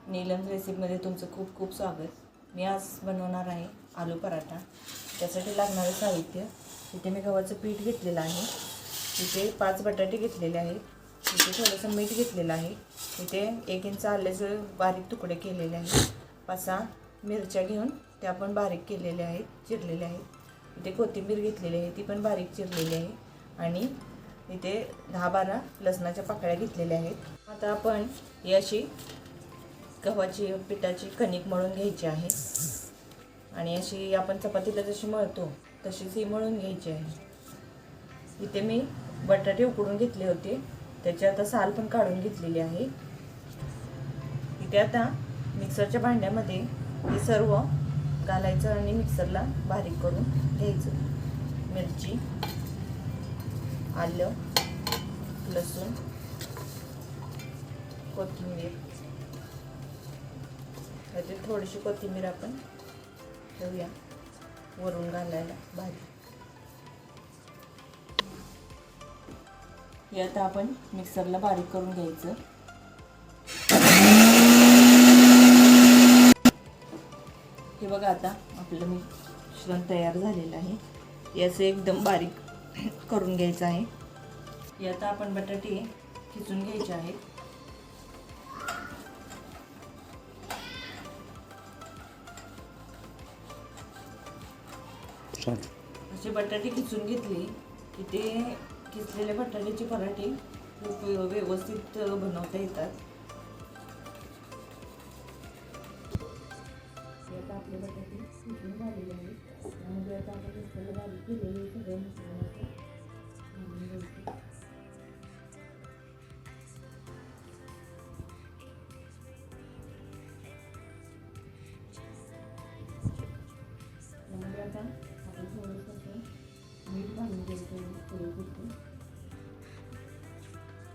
नीलम रेसिपीमध्ये तुमचं खूप खूप स्वागत। मी आज बनवणार आहे आलू पराठा। त्यासाठी लागणारे साहित्य, इथे मी गव्हाचं पीठ घेतलेलं आहे, इथे 5 बटाटे घेतलेले आहेत, इथे थोडंसं मीठ घेतलेलं आहे, इथे 1 इंच आल्याचे बारीक तुकडे केलेले आहेत, 5-6 मिरच्या घेऊन त्या पण बारीक केलेल्या आहेत, चिरलेल्या आहेत, इथे कोथिंबीर घेतलेली आहे, ती पण बारीक चिरलेली आहे, आणि इथे 10-12 लसणाच्या पाकळ्या घेतलेल्या आहेत। आता आपण ही अशी गव्हाची पिठाची कणिक मळून घ्यायची आहे, आणि अशी आपण चपातीला जशी मळतो तशीच ही मळून घ्यायची आहे। इथे मी बटाटे उकडून घेतले होते, त्याची आता साल पण काढून घेतलेली आहे। इथे आता मिक्सरच्या भांड्यामध्ये हे सर्व घालायचं आणि मिक्सरला बारीक करून घ्यायचं। मिरची, आलं, लसूण, कोथिंबीर, याची थोडीशी कोथिंबीर आपण ठेवूया वरून घालायला भाजी। हे आता आपण मिक्सरला बारीक करून घ्यायचं। हे बघा, आता आपलं मिश्रण तयार झालेलं आहे। याचं एकदम बारीक करून घ्यायचं आहे। हे आता आपण बटाटे खिसून घ्यायचे आहेत। असे बटाटे खिसून घेतले की ते खिसलेल्या बटाट्याचे पराठे खूप व्यवस्थित बनवता येतात। आता आपले बटाटे खिसून झालेले आहेत, त्यामध्ये आता आपण मिक्सरला बारीक केलेले सगळं मिश्रण घालून घ्यायचं। त्यामध्ये आता आपण थोडंसं मीठ घालून घ्यायचं थोडं,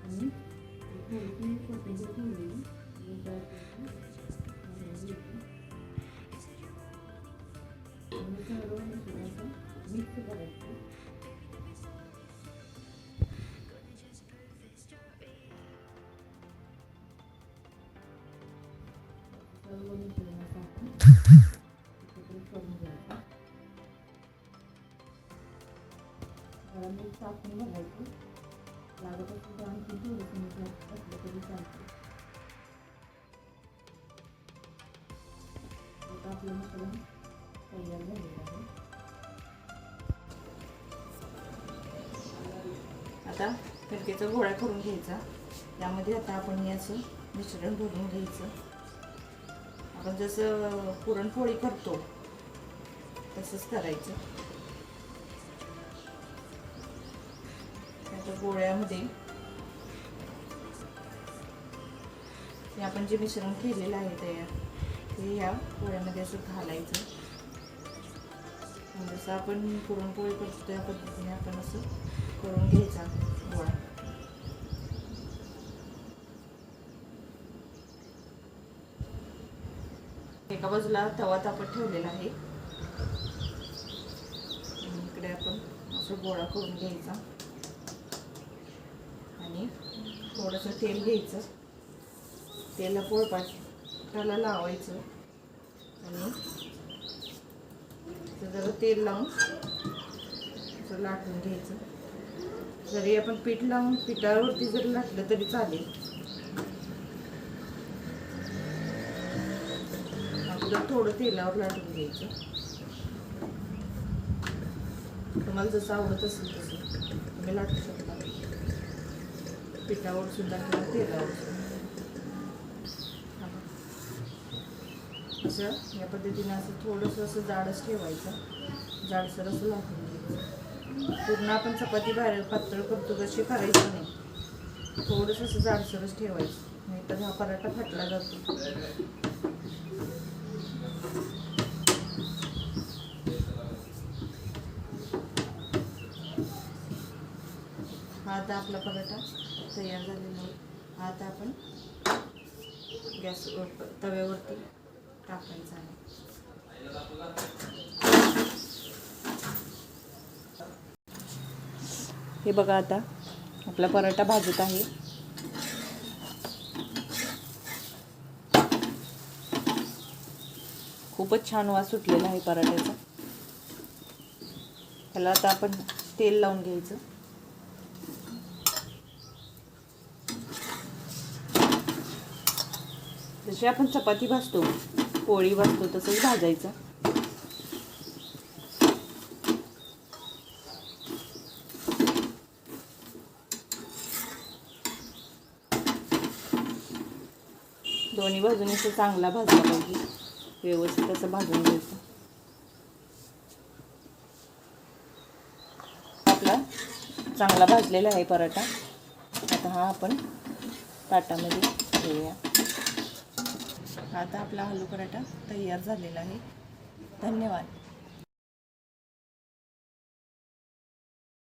आणि थोडीशी कोथिंबीर ठेवलेली आणि सर्व मिश्रणाचं मिक्स करायचं। सर्व मिश्रणाचं आपण एकत्र करून घ्यायचं। मीठ टाकून घालायचं, लागत असेल तर आणखी थोडंसं मीठ घातलं तरी चालतं। आता आपलं मिश्रण तयार झालेलं आहे। आता कणकेचा गोळा करून घ्यायचा, त्यामध्ये आता आपण हे असं मिश्रण भरून घ्यायचं। आपण जसं पुरणपोळी करतो तसंच करायचं। त्या गोळ्यामध्ये हे आपण जे मिश्रण केलेलं आहे तयार, ते ह्या गोळ्यामध्ये असं घालायचं। जसं आपण पुरणपोळी करतो त्या पद्धतीने आपण असं करून घ्यायचा गोळा। एका बाजूला तवा तापत ठेवलेला आहे, इकडे आपण असं गोळा करून घ्यायचा आणि थोडंसं तेल घ्यायचं, तेला पोळपाटाला लावायचं आणि जरा तेल लावून असं लाटून घ्यायचं। जरी आपण पीठ लावून पिठावरती जरी लाटलं तरी चालेल, अगोदर थोडं तेलावर लाटून घ्यायचं। तुम्हाला जसं आवडत असेल तसं तुम्ही लाटू शकता, पिठावर सुद्धा किंवा तेलावर सुद्धा। असं या पद्धतीने असं थोडंसं असं जाडच ठेवायचं, जाडसर असं लाटून घ्यायचं। पूर्ण आपण चपाती बाहेर पातळ करतो तशी करायचं नाही, थोडंसं असं जाडसरच ठेवायचं, नाही तर हा पराठा फाटला जातो। हा आता आपला पराठा तयार झालेला आहे। हा आता आपण गॅस तव्यावरती टाकायचा आहे। हे बघा, आता आपला पराठा भाजत आहे। खूपच छान वास सुटलेला आहे पराठ्याचा. त्याला आता आपण तेल लावून घ्यायचं. जशी आपण चपाती भाजतो, पोळी भाजतो तसंच भाजायचं. दोन्ही बाजूने असं चांगला भाजला पाहिजे, व्यवस्थित असं भाजून घ्यायचं. आपला चांगला भाजलेला आहे पराठा. आता हा आपण ताटामध्ये ठेवूया. आता आपला आलू पराठा तयार झालेला आहे. धन्यवाद.